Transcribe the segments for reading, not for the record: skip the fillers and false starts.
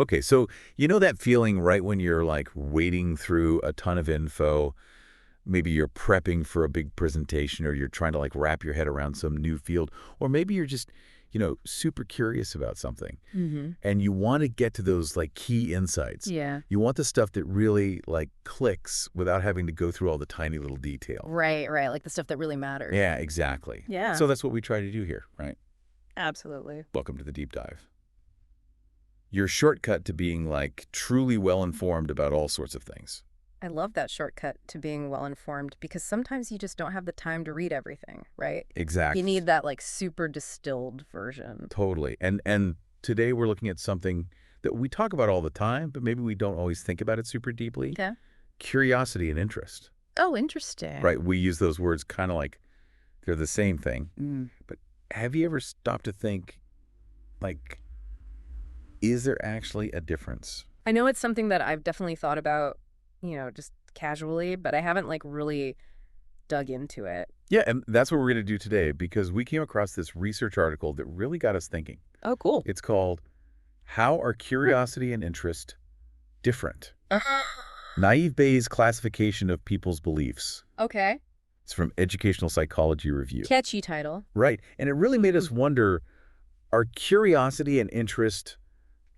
Okay, so you know that feeling right when you're like wading through a ton of info, maybe you're prepping for a big presentation or you're trying to like wrap your head around some new field, or maybe you're just, super curious about something Mm-hmm. and you want to get to those like key insights. Yeah. You want the stuff that really like clicks without having to go through all the tiny little detail. Right, right. Like the stuff that really matters. Yeah, exactly. Yeah. So that's what we try to do here, right? Absolutely. Welcome to the deep dive. Your shortcut to being like truly well informed about all sorts of things. I love that shortcut to being well informed because sometimes you just don't have the time to read everything, right? You Exactly. need that like super distilled version. Totally. And today we're looking at something that we talk about all the time, but maybe we don't always think about it super deeply. Okay. Curiosity and interest. Oh, interesting. Right? We use those words kind of like they're the same thing. Mm. But have you ever stopped to think, like, is there actually a difference? I know it's something that I've definitely thought about, just casually, but I haven't like really dug into it. Yeah, and that's what we're going to do today because we came across this research article that really got us thinking. Oh, cool. It's called How Are Curiosity and Interest Different? Naive Bayes' Classification of People's Beliefs. Okay. It's from Educational Psychology Review. Catchy title. Right. And it really made us wonder, are curiosity and interest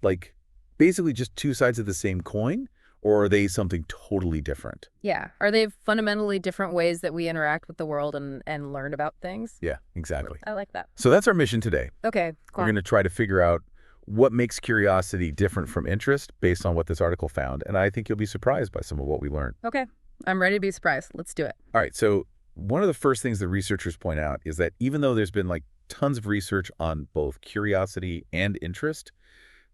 like basically just two sides of the same coin? Or are they something totally different? Yeah. Are they fundamentally different ways that we interact with the world and learn about things? Yeah, exactly. I like that. So that's our mission today. Okay, cool. We're going to try to figure out what makes curiosity different from interest based on what this article found. And I think you'll be surprised by some of what we learned. Okay. I'm ready to be surprised. Let's do it. All right. So one of the first things the researchers point out is that even though there's been like tons of research on both curiosity and interest,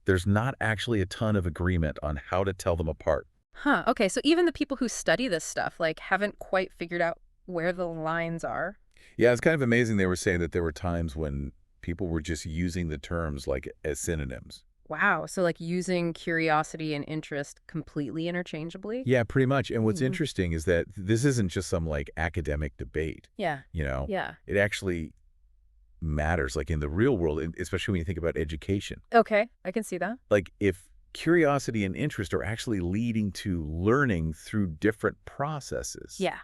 there's not actually a ton of agreement on how to tell them apart. Huh. Okay. So even the people who study this stuff, like, haven't quite figured out where the lines are. Yeah, it's kind of amazing. They were saying that there were times when people were just using the terms like as synonyms. Wow. So, like, using curiosity and interest completely interchangeably? Yeah, pretty much. And what's Mhm. interesting is that this isn't just some like academic debate, Yeah. you know? Yeah. It actually matters like in the real world, especially when you think about education. Okay. I can see that. Like if curiosity and interest are actually leading to learning through different processes, Yeah.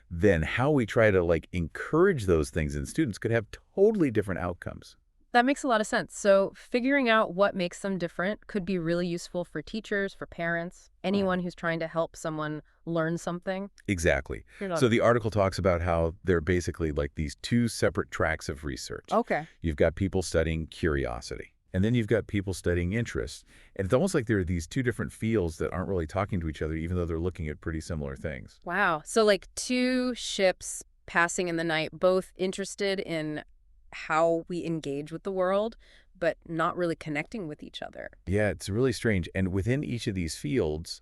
then how we try to like encourage those things in students could have totally different outcomes. That makes a lot of sense. So, figuring out what makes them different could be really useful for teachers, for parents, anyone who's trying to help someone learn something. Exactly. You're not- So the article talks about how they're basically like these two separate tracks of research. Okay. You've got people studying curiosity, and then you've got people studying interest. And it's almost like there are these two different fields that aren't really talking to each other, even though they're looking at pretty similar things. Wow. So, like, two ships passing in the night, both interested in how we engage with the world, but not really connecting with each other. Yeah, it's really strange. And within each of these fields,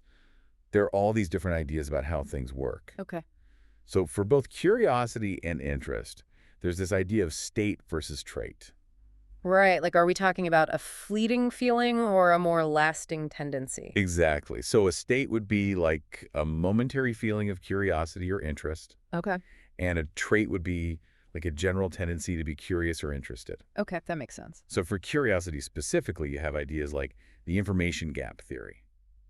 there are all these different ideas about how things work. Okay. So for both curiosity and interest, there's this idea of state versus trait. Right. Like, are we talking about a fleeting feeling or a more lasting tendency? Exactly. So a state would be like a momentary feeling of curiosity or interest, Okay. and a trait would be like a general tendency to be curious or interested. Okay. That makes sense. So for curiosity specifically, you have ideas like the information gap theory.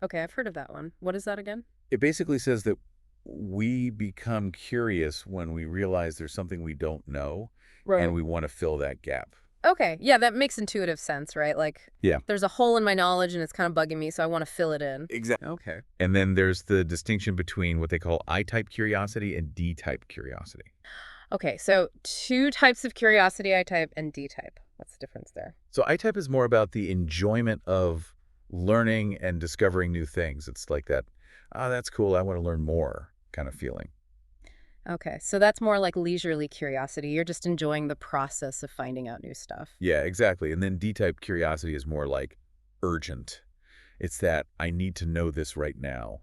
Okay. I've heard of that one. What is that again? It basically says that we become curious when we realize there's something we don't know and we want to fill that gap. Okay. Yeah, that makes intuitive sense, right? Like, Yeah. there's a hole in my knowledge and it's kind of bugging me, so I want to fill it in. Exactly. Okay. And then there's the distinction between what they call I-type curiosity and D-type curiosity. Okay, so two types of curiosity, I type and D type. What's the difference there? So I-type is more about the enjoyment of learning and discovering new things. It's like that, that's cool, I want to learn more kind of feeling. Okay, so that's more like leisurely curiosity. You're just enjoying the process of finding out new stuff. Yeah, exactly. And then D-type curiosity is more like urgent. It's that I need to know this right now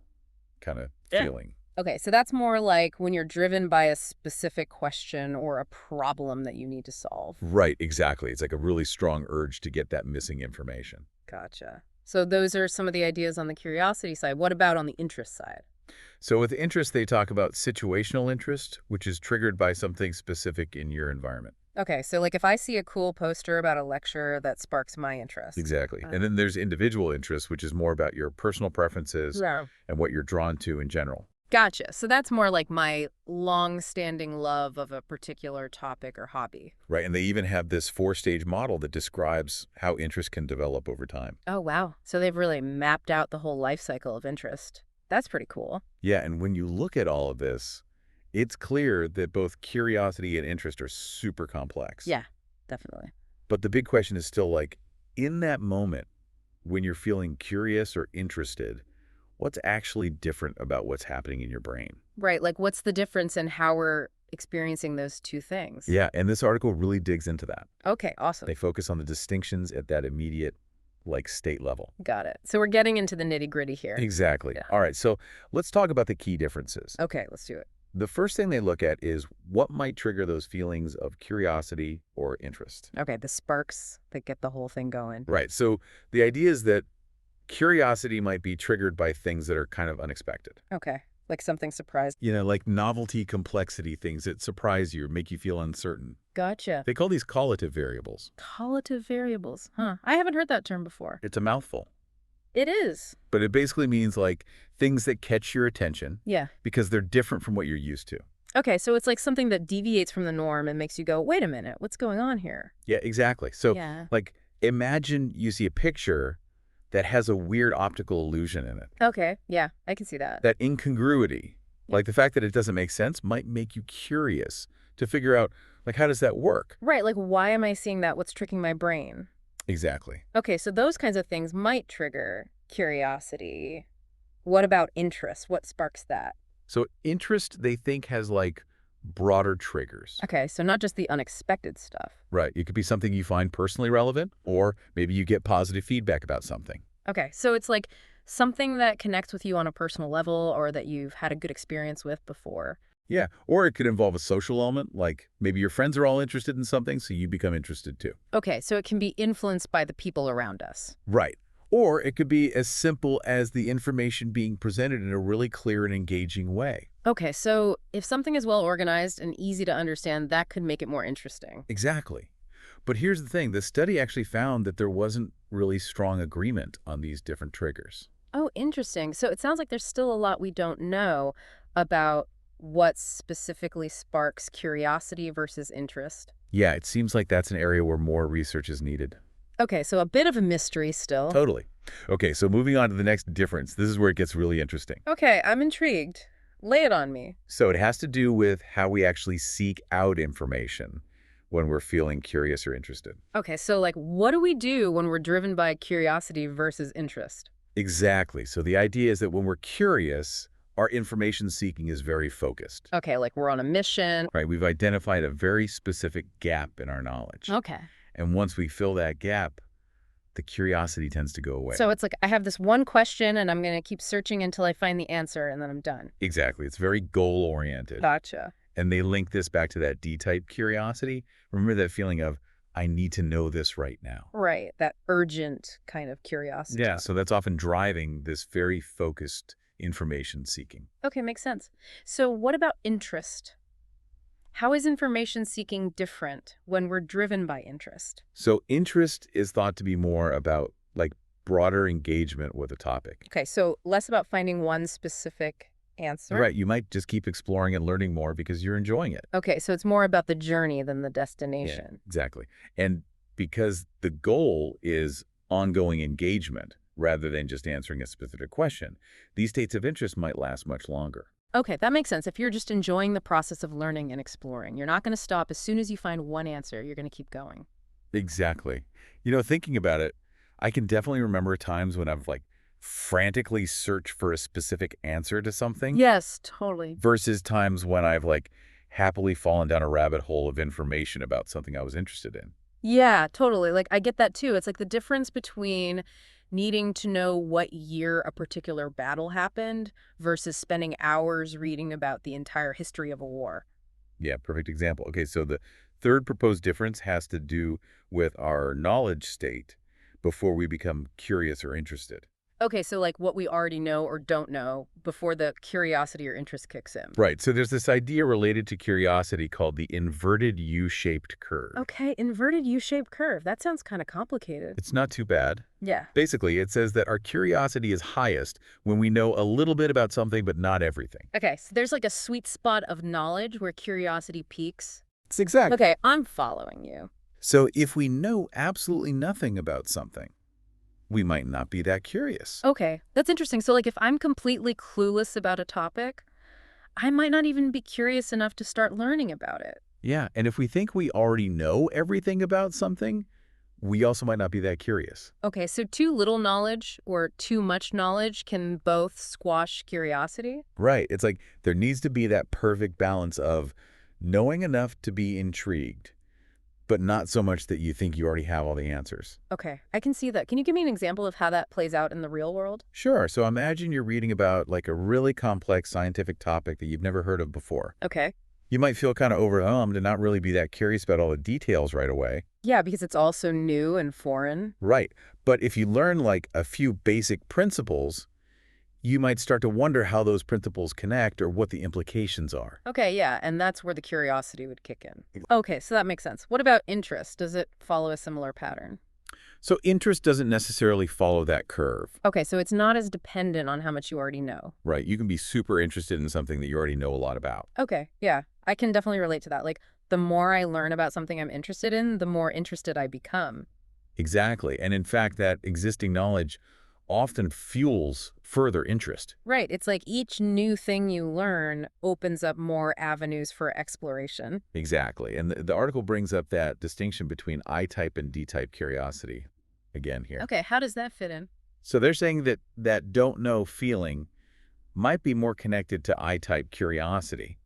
kind of Yeah. feeling. Okay, so that's more like when you're driven by a specific question or a problem that you need to solve. Right, exactly. It's like a really strong urge to get that missing information. Gotcha. So those are some of the ideas on the curiosity side. What about on the interest side? So with interest, they talk about situational interest, which is triggered by something specific in your environment. Okay, so like if I see a cool poster about a lecture that sparks my interest. Exactly. And then there's individual interest, which is more about your personal preferences Yeah. and what you're drawn to in general. Gotcha. So that's more like my long-standing love of a particular topic or hobby. Right. And they even have this four-stage model that describes how interest can develop over time. Oh, wow. So they've really mapped out the whole life cycle of interest. That's pretty cool. Yeah. And when you look at all of this, it's clear that both curiosity and interest are super complex. Yeah, definitely. But the big question is still like, in that moment, when you're feeling curious or interested, what's actually different about what's happening in your brain? Right. Like, what's the difference in how we're experiencing those two things? Yeah, and this article really digs into that. Okay, awesome. They focus on the distinctions at that immediate, like, state level. Got it. So we're getting into the nitty-gritty here. Exactly. Yeah. All right, so let's talk about the key differences. Okay, let's do it. The first thing they look at is what might trigger those feelings of curiosity or interest. Okay, the sparks that get the whole thing going. Right, so the idea is that curiosity might be triggered by things that are kind of unexpected. Okay, like something surprised. Like novelty, complexity, things that surprise you or make you feel uncertain. Gotcha. They call these collative variables. Collative variables. Huh. I haven't heard that term before. It's a mouthful, It is. but it basically means like things that catch your attention Yeah. because they're different from what you're used to. Okay, so it's like something that deviates from the norm and makes you go, wait a minute, what's going on here? Yeah, exactly. So, Yeah. like, imagine you see a picture that has a weird optical illusion in it. Okay, yeah, I can see that. That incongruity, like the fact that it doesn't make sense, might make you curious to figure out, like, how does that work? Right, like why am I seeing that? What's tricking my brain? Exactly. Okay, so those kinds of things might trigger curiosity. What about interest? What sparks that? So interest, they think, has, like, broader triggers. Okay, so not just the unexpected stuff. Right. It could be something you find personally relevant, or maybe you get positive feedback about something. Okay, so it's like something that connects with you on a personal level or that you've had a good experience with before. Yeah. Or it could involve a social element, like maybe your friends are all interested in something, so you become interested too. Okay, so it can be influenced by the people around us. Right. Or it could be as simple as the information being presented in a really clear and engaging way. Okay, so if something is well organized and easy to understand, that could make it more interesting. Exactly. But here's the thing. The study actually found that there wasn't really strong agreement on these different triggers. Oh, interesting. So it sounds like there's still a lot we don't know about what specifically sparks curiosity versus interest. Yeah, it seems like that's an area where more research is needed. Okay, so a bit of a mystery still. Totally. Okay, so moving on to the next difference. This is where it gets really interesting. Okay, I'm intrigued. Lay it on me. So it has to do with how we actually seek out information when we're feeling curious or interested. Okay, so like what do we do when we're driven by curiosity versus interest? Exactly. So the idea is that when we're curious, our information seeking is very focused. Okay, like we're on a mission. Right? We've identified a very specific gap in our knowledge. Okay. And once we fill that gap, the curiosity tends to go away. So it's like I have this one question and I'm going to keep searching until I find the answer and then I'm done. Exactly. It's very goal-oriented. Gotcha. And they link this back to that D-type curiosity. Remember that feeling of, I need to know this right now. Right, that urgent kind of curiosity. Yeah, so that's often driving this very focused information seeking. Okay, makes sense. So what about interest? How is information seeking different when we're driven by interest? So interest is thought to be more about like broader engagement with a topic. Okay, so less about finding one specific answer. Right, you might just keep exploring and learning more because you're enjoying it. Okay, so it's more about the journey than the Yeah, destination. exactly. And because the goal is ongoing engagement rather than just answering a specific question, these states of interest might last much longer. Okay, that makes sense. If you're just enjoying the process of learning and exploring, you're not going to stop as soon as you find one answer. You're going to keep going. Exactly. Thinking about it, I can definitely remember times when I've like frantically searched for a specific answer to something Yes, totally. versus times when I've like happily fallen down a rabbit hole of information about something I was interested in. Yeah, totally. Like, I get that too. It's like the difference between needing to know what year a particular battle happened versus spending hours reading about the entire history of a war. Yeah, perfect example. Okay, so the third proposed difference has to do with our knowledge state before we become curious or interested. Okay, so like what we already know or don't know before the curiosity or interest kicks in. Right, so there's this idea related to curiosity called the inverted U-shaped curve. Okay, inverted U-shaped curve. That sounds kind of complicated. It's not too bad. Yeah. Basically, it says that our curiosity is highest when we know a little bit about something but not everything. Okay, so there's like a sweet spot of knowledge where curiosity peaks. It's exact. Okay, I'm following you. So if we know absolutely nothing about something, we might not be that curious. Okay, that's interesting. So like if I'm completely clueless about a topic, I might not even be curious enough to start learning about it. Yeah, and if we think we already know everything about something, we also might not be that curious. Okay, so too little knowledge or too much knowledge can both squash curiosity? Right. It's like there needs to be that perfect balance of knowing enough to be intrigued, but not so much that you think you already have all the answers. Okay, I can see that. Can you give me an example of how that plays out in the real world? Sure. So imagine you're reading about like a really complex scientific topic that you've never heard of before. Okay. You might feel kind of overwhelmed and not really be that curious about all the details right away. Yeah, because it's all so new and foreign. Right. But if you learn like a few basic principles, you might start to wonder how those principles connect or what the implications are. Okay, yeah, and that's where the curiosity would kick in. Okay, so that makes sense. What about interest? Does it follow a similar pattern? So interest doesn't necessarily follow that curve, Okay, so it's not as dependent on how much you already know. right? You can be super interested in something that you already know a lot about. Okay, yeah, I can definitely relate to that. Like, the more I learn about something I'm interested in, the more interested I become. Exactly. And in fact, that existing knowledge often fuels further interest. Right, it's like each new thing you learn opens up more avenues for exploration. Exactly. And the article brings up that distinction between I-type and D-type curiosity again here. Okay, how does that fit in? So they're saying that that don't know feeling might be more connected to I-type curiosity,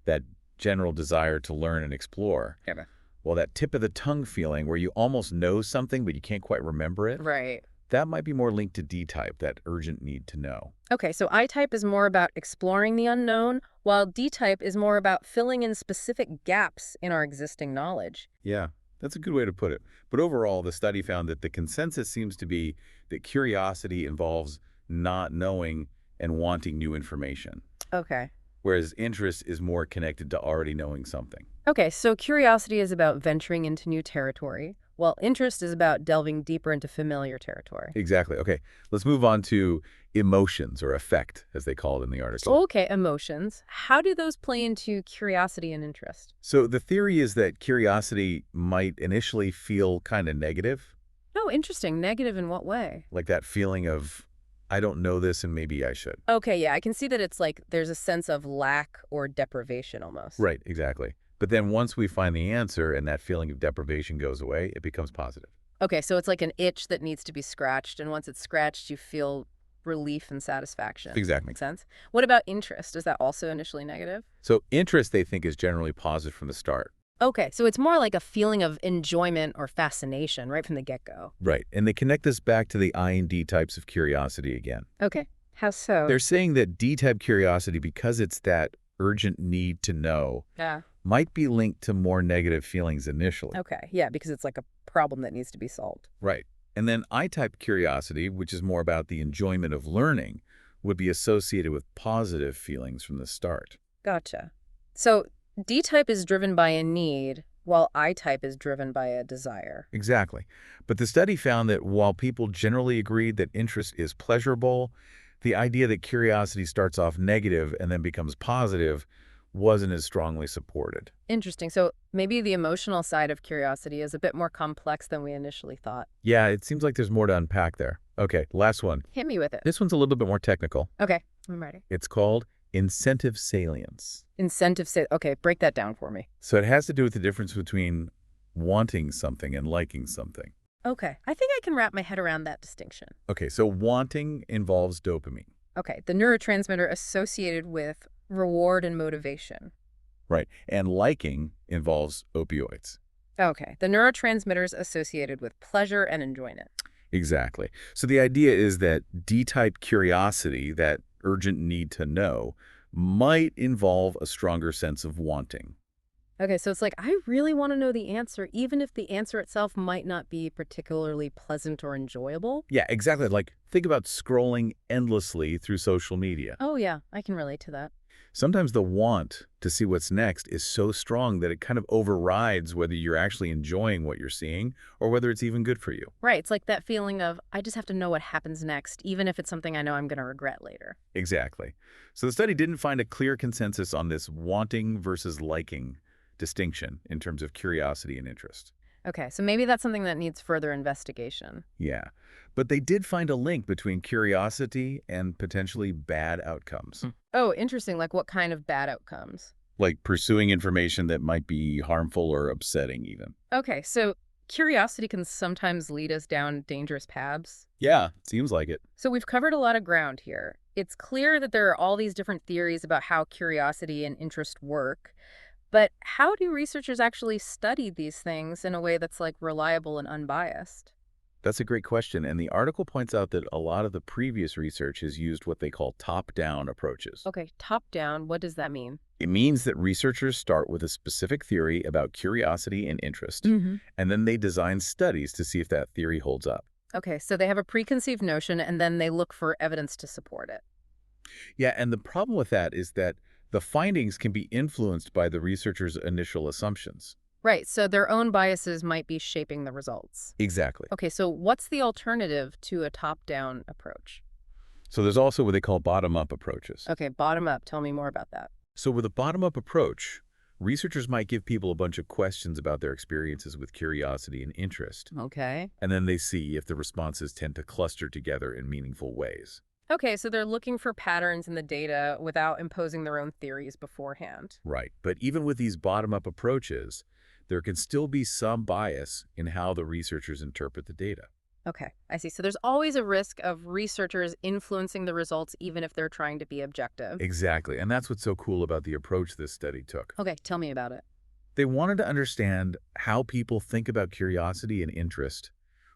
that general desire to learn and explore. Okay. Well, that tip of the tongue feeling where you almost know something but you can't quite remember it, Right. that might be more linked to D-type, that urgent need to know. Okay, so I-type is more about exploring the unknown, while D-type is more about filling in specific gaps in our existing knowledge. Yeah, that's a good way to put it. But overall, the study found that the consensus seems to be that curiosity involves not knowing and wanting new information, Okay. whereas interest is more connected to already knowing something. Okay, so curiosity is about venturing into new territory, while interest is about delving deeper into familiar territory. Exactly. Okay, let's move on to emotions or affect, as they call it in the article. Okay, emotions. How do those play into curiosity and interest? So the theory is that curiosity might initially feel kind of negative, Oh, interesting. Negative in what way? like that feeling of, I don't know this and maybe I should. Okay, yeah, I can see that it's like there's a sense of lack or deprivation almost. Right, exactly. But then once we find the answer and that feeling of deprivation goes away, it becomes positive. Okay, so it's like an itch that needs to be scratched, and once it's scratched, you feel relief and satisfaction. Exactly. Makes sense? What about interest? Is that also initially negative? So interest, they think, is generally positive from the start. Okay, so it's more like a feeling of enjoyment or fascination right from the get-go. Right. And they connect this back to the I and D types of curiosity again. Okay, how so? They're saying that D-type curiosity, because it's that urgent need to know, Yeah. might be linked to more negative feelings initially. Okay, yeah, because it's like a problem that needs to be solved. Right. And then I-type curiosity, which is more about the enjoyment of learning, would be associated with positive feelings from the start. Gotcha. So D-type is driven by a need, while I-type is driven by a desire. Exactly. But the study found that while people generally agreed that interest is pleasurable, the idea that curiosity starts off negative and then becomes positive wasn't as strongly supported. Interesting. So maybe the emotional side of curiosity is a bit more complex than we initially thought. Yeah, it seems like there's more to unpack there. Okay, last one. Hit me with it. This one's a little bit more technical. Okay, I'm ready. It's called incentive salience. Okay, break that down for me. So it has to do with the difference between wanting something and liking something. Okay, I think I can wrap my head around that distinction. Okay, so wanting involves dopamine. Okay, the neurotransmitter associated with reward and motivation. Right. And liking involves opioids. Okay, the neurotransmitters associated with pleasure and enjoyment. Exactly. So the idea is that D-type curiosity, that urgent need to know, might involve a stronger sense of wanting. Okay, so it's like, I really want to know the answer, even if the answer itself might not be particularly pleasant or enjoyable. Yeah, exactly. Like, think about scrolling endlessly through social media. Oh, yeah, I can relate to that. Sometimes the want to see what's next is so strong that it kind of overrides whether you're actually enjoying what you're seeing or whether it's even good for you. Right, it's like that feeling of, I just have to know what happens next, even if it's something I know I'm going to regret later. Exactly. So the study didn't find a clear consensus on this wanting versus liking distinction in terms of curiosity and interest. Okay, so maybe that's something that needs further investigation. Yeah. But they did find a link between curiosity and potentially bad outcomes, Oh, interesting. Like what kind of bad outcomes? like pursuing information that might be harmful or upsetting even. Okay, so curiosity can sometimes lead us down dangerous paths. Yeah, seems like it. So we've covered a lot of ground here. It's clear that there are all these different theories about how curiosity and interest work. But how do researchers actually study these things in a way that's like reliable and unbiased? That's a great question, and the article points out that a lot of the previous research has used what they call top-down approaches. Okay, top down, what does that mean? It means that researchers start with a specific theory about curiosity and interest, Hmm. and then they design studies to see if that theory holds up. Okay, so they have a preconceived notion and then they look for evidence to support it. Yeah, and the problem with that is that the findings can be influenced by the researcher's initial assumptions. Right, so their own biases might be shaping the results. Exactly. Okay, so what's the alternative to a top down approach? So there's also what they call bottom-up approaches. Okay, bottom up. Tell me more about that. So with a bottom-up approach, researchers might give people a bunch of questions about their experiences with curiosity and interest, Okay. and then they see if the responses tend to cluster together in meaningful ways. Okay, so they're looking for patterns in the data without imposing their own theories beforehand. Right. But even with these bottom-up approaches, there can still be some bias in how the researchers interpret the data. Okay, I see. So there's always a risk of researchers influencing the results even if they're trying to be objective. Exactly. And that's what's so cool about the approach this study took. Okay, tell me about it. They wanted to understand how people think about curiosity and interest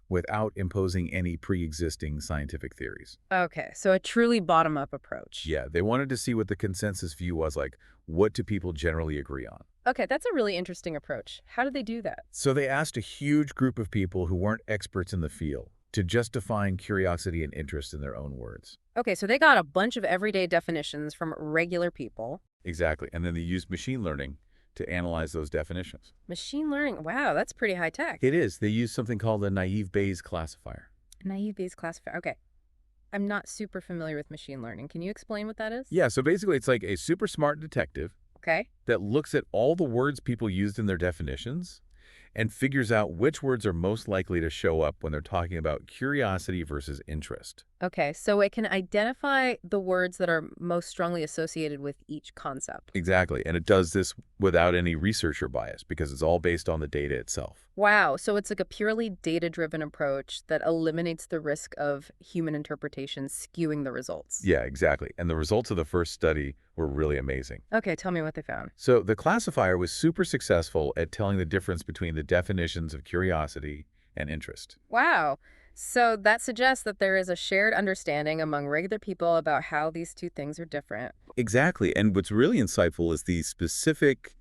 without imposing any pre-existing scientific theories. Okay, so a truly bottom up approach. Yeah, they wanted to see what the consensus view was, like, what do people generally agree on? Okay, that's a really interesting approach. How did they do that? So they asked a huge group of people who weren't experts in the field to just define curiosity and interest in their own words. Okay, so they got a bunch of everyday definitions from regular people. Exactly. And then they used machine learning to analyze those definitions. Machine learning. Wow, that's pretty high tech. It is. They used something called the naive Bayes classifier. Naive Bayes classifier. Okay. I'm not super familiar with machine learning. Can you explain what that is? Yeah, so basically it's like a super smart detective Okay. that looks at all the words people used in their definitions and figures out which words are most likely to show up when they're talking about curiosity versus interest. Okay, so it can identify the words that are most strongly associated with each concept. Exactly. And it does this without any researcher bias because it's all based on the data itself. Wow, so it's like a purely data-driven approach that eliminates the risk of human interpretation skewing the results. Yeah, exactly. And the results of the first study were really amazing. Okay, tell me what they found. So the classifier was super successful at telling the difference between the definitions of curiosity and interest. Wow. So that suggests that there is a shared understanding among regular people about how these two things are different. Exactly. And what's really insightful is the specific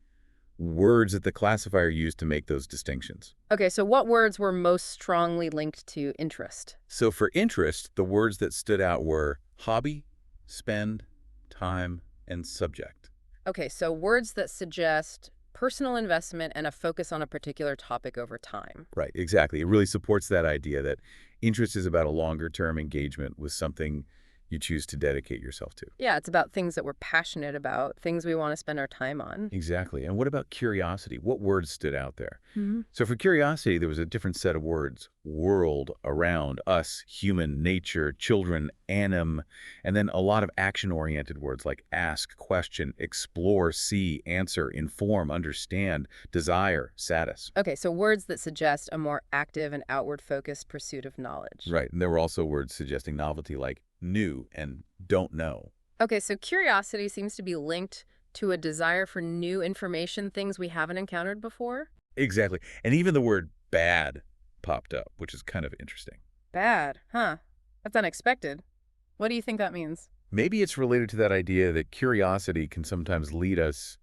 words that the classifier used to make those distinctions. Okay, so what words were most strongly linked to interest? So for interest, the words that stood out were hobby, spend, time, and subject. Okay, so words that suggest personal investment and a focus on a particular topic over time. Right, exactly. It really supports that idea that interest is about a longer-term engagement with something you choose to dedicate yourself to. Yeah, it's about things that we're passionate about, things we want to spend our time on. Exactly. And what about curiosity? What words stood out there? Hmm. So for curiosity, there was a different set of words: world, around, us, human, nature, children, anim, and then a lot of action-oriented words like ask, question, explore, see, answer, inform, understand, desire, status. Okay, so words that suggest a more active and outward-focused pursuit of knowledge. Right. And there were also words suggesting novelty like new and don't know. Okay, so curiosity seems to be linked to a desire for new information, things we haven't encountered before. Exactly. And even the word bad popped up, which is kind of interesting. Bad, huh? That's unexpected. What do you think that means? Maybe it's related to that idea that curiosity can sometimes lead us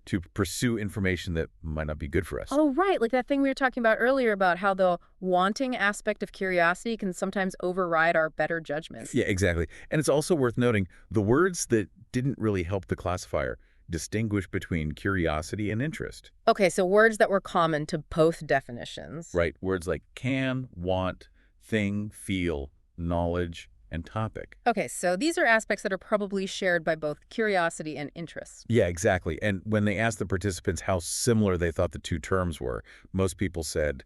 to pursue information that might not be good for us. Oh, right. Like that thing we were talking about earlier about how the wanting aspect of curiosity can sometimes override our better judgment. Yeah, exactly. And it's also worth noting the words that didn't really help the classifier distinguish between curiosity and interest. Okay, so words that were common to both definitions. Right? Words like can, want, thing, feel, knowledge, and topic. Okay, so these are aspects that are probably shared by both curiosity and interest. Yeah, exactly. And when they asked the participants how similar they thought the two terms were, most people said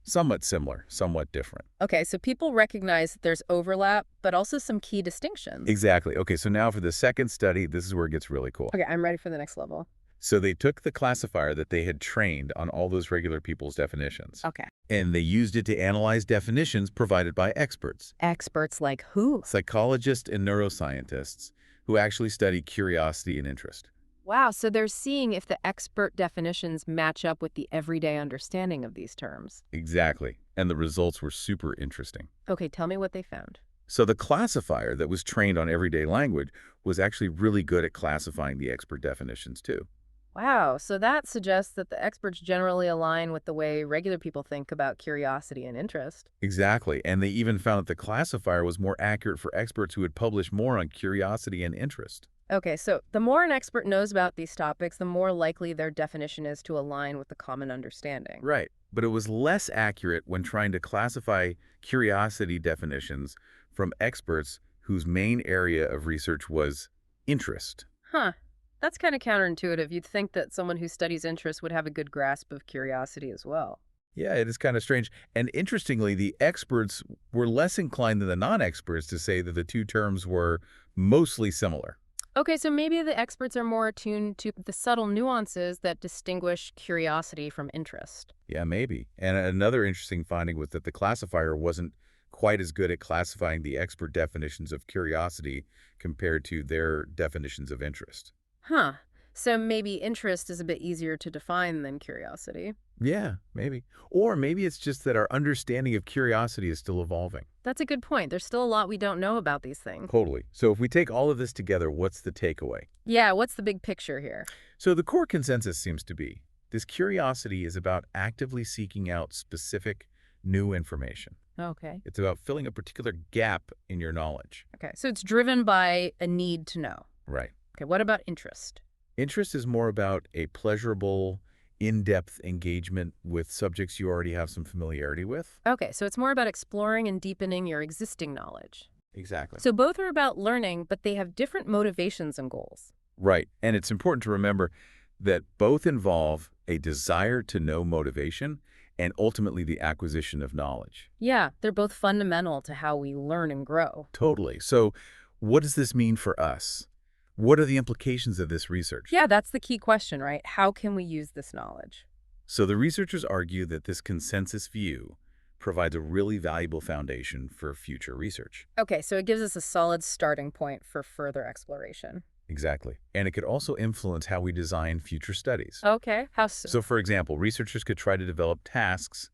somewhat similar, somewhat different. Okay, so people recognize that there's overlap, but also some key distinctions. Exactly. Okay, so now for the second study, this is where it gets really cool. Okay, I'm ready for the next level. So they took the classifier that they had trained on all those regular people's definitions, Okay. and they used it to analyze definitions provided by experts, Experts like who? psychologists and neuroscientists, who actually study curiosity and interest. Wow, so they're seeing if the expert definitions match up with the everyday understanding of these terms. Exactly. And the results were super interesting. Okay, tell me what they found. So the classifier that was trained on everyday language was actually really good at classifying the expert definitions too. Wow, so that suggests that the experts generally align with the way regular people think about curiosity and interest. Exactly. And they even found that the classifier was more accurate for experts who had published more on curiosity and interest. Okay, so the more an expert knows about these topics, the more likely their definition is to align with the common understanding. Right. But it was less accurate when trying to classify curiosity definitions from experts whose main area of research was interest. Huh. That's kind of counterintuitive. You'd think that someone who studies interest would have a good grasp of curiosity as well. Yeah, it is kind of strange. And interestingly, the experts were less inclined than the non-experts to say that the two terms were mostly similar. Okay, so maybe the experts are more attuned to the subtle nuances that distinguish curiosity from interest. Yeah, maybe. And another interesting finding was that the classifier wasn't quite as good at classifying the expert definitions of curiosity compared to their definitions of interest. Huh. So maybe interest is a bit easier to define than curiosity. Yeah, maybe. Or maybe it's just that our understanding of curiosity is still evolving. That's a good point. There's still a lot we don't know about these things. Totally. So if we take all of this together, what's the takeaway? Yeah, what's the big picture here? So the core consensus seems to be this curiosity is about actively seeking out specific new information. Okay. It's about filling a particular gap in your knowledge. Okay, so it's driven by a need to know. Right. Okay, what about interest? Interest is more about a pleasurable, in-depth engagement with subjects you already have some familiarity with. Okay, so it's more about exploring and deepening your existing knowledge. Exactly. So both are about learning, but they have different motivations and goals. Right. And it's important to remember that both involve a desire to know motivation and ultimately the acquisition of knowledge. Yeah, they're both fundamental to how we learn and grow. Totally. So what does this mean for us? What are the implications of this research? Yeah, that's the key question, right? How can we use this knowledge? So the researchers argue that this consensus view provides a really valuable foundation for future research. Okay, so it gives us a solid starting point for further exploration. Exactly. And it could also influence how we design future studies. Okay, how so? So, for example, researchers could try to develop tasks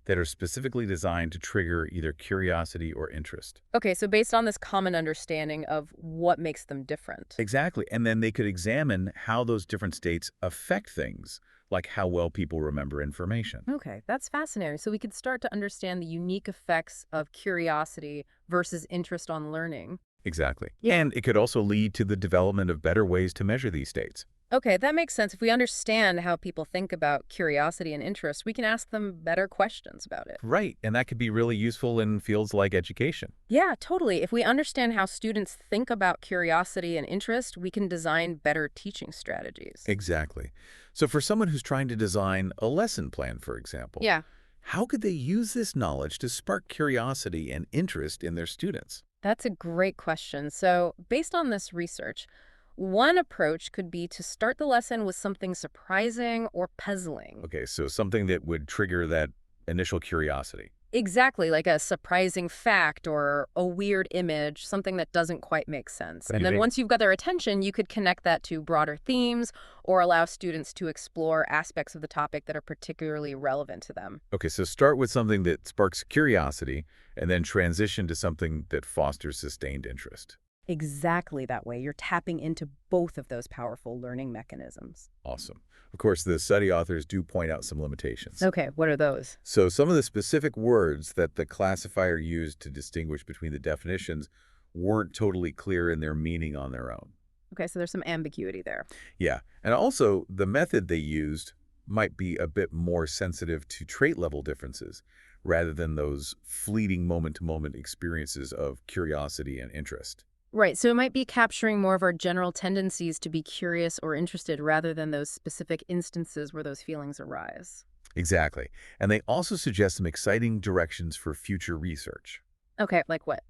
that are specifically designed to trigger either curiosity or interest. Okay, so based on this common understanding of what makes them different. Exactly. And then they could examine how those different states affect things, like how well people remember information. Okay, that's fascinating. So we could start to understand the unique effects of curiosity versus interest on learning. Exactly. Yeah. And it could also lead to the development of better ways to measure these states. Okay, that makes sense. If we understand how people think about curiosity and interest, we can ask them better questions about it. Right. And that could be really useful in fields like education. Yeah, totally. If we understand how students think about curiosity and interest, we can design better teaching strategies. Exactly. So for someone who's trying to design a lesson plan, for example, Yeah, how could they use this knowledge to spark curiosity and interest in their students? that's a great question. So based on this research, one approach could be to start the lesson with something surprising or puzzling. Okay, so something that would trigger that initial curiosity. Exactly, like a surprising fact or a weird image, something that doesn't quite make sense. And then Maybe. once you've got their attention, you could connect that to broader themes or allow students to explore aspects of the topic that are particularly relevant to them. Okay, so start with something that sparks curiosity and then transition to something that fosters sustained interest. Exactly that way. You're tapping into both of those powerful learning mechanisms. Awesome. Of course, the study authors do point out some limitations. Okay, what are those? So some of the specific words that the classifier used to distinguish between the definitions weren't totally clear in their meaning on their own. Okay, so there's some ambiguity there. Yeah, and also the method they used might be a bit more sensitive to trait level differences rather than those fleeting moment-to-moment experiences of curiosity and interest. Right, so it might be capturing more of our general tendencies to be curious or interested rather than those specific instances where those feelings arise. Exactly. And they also suggest some exciting directions for future research. Okay, like what?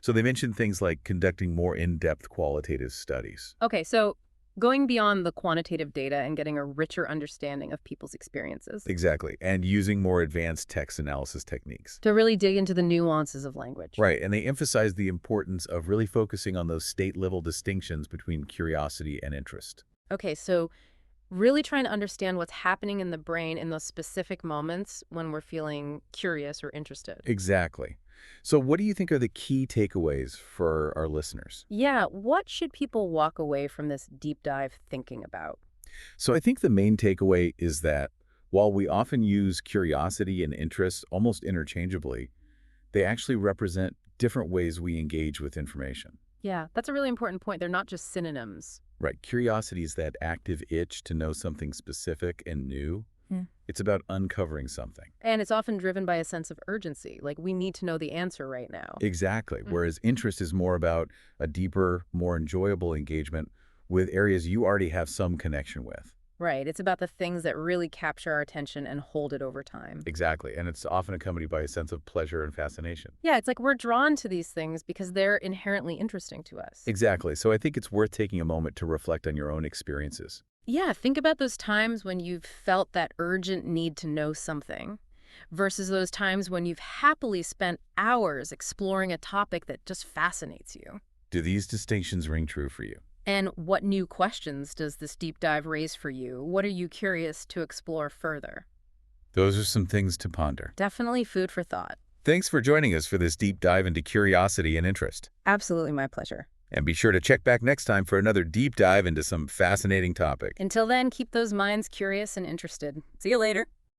So they mentioned things like conducting more in-depth qualitative studies. Okay, so going beyond the quantitative data and getting a richer understanding of people's experiences Exactly. And using more advanced text analysis techniques. to really dig into the nuances of language. Right. And they emphasize the importance of really focusing on those state-level distinctions between curiosity and interest. Okay, so really trying to understand what's happening in the brain in those specific moments when we're feeling curious or interested. Exactly. So what do you think are the key takeaways for our listeners? Yeah, what should people walk away from this deep dive thinking about? So I think the main takeaway is that while we often use curiosity and interest almost interchangeably, they actually represent different ways we engage with information. Yeah, that's a really important point. They're not just synonyms. Right. Curiosity is that active itch to know something specific and new. Yeah. It's about uncovering something. And it's often driven by a sense of urgency, like we need to know the answer right now. Exactly. Mm. Whereas interest is more about a deeper, more enjoyable engagement with areas you already have some connection with. Right, it's about the things that really capture our attention and hold it over time. Exactly. And it's often accompanied by a sense of pleasure and fascination. Yeah, it's like we're drawn to these things because they're inherently interesting to us. Exactly. So I think it's worth taking a moment to reflect on your own experiences. Yeah, think about those times when you've felt that urgent need to know something versus those times when you've happily spent hours exploring a topic that just fascinates you. Do these distinctions ring true for you? And what new questions does this deep dive raise for you? What are you curious to explore further? Those are some things to ponder. Definitely food for thought. Thanks for joining us for this deep dive into curiosity and interest. Absolutely my pleasure. And be sure to check back next time for another deep dive into some fascinating topic. Until then, keep those minds curious and interested. See you later.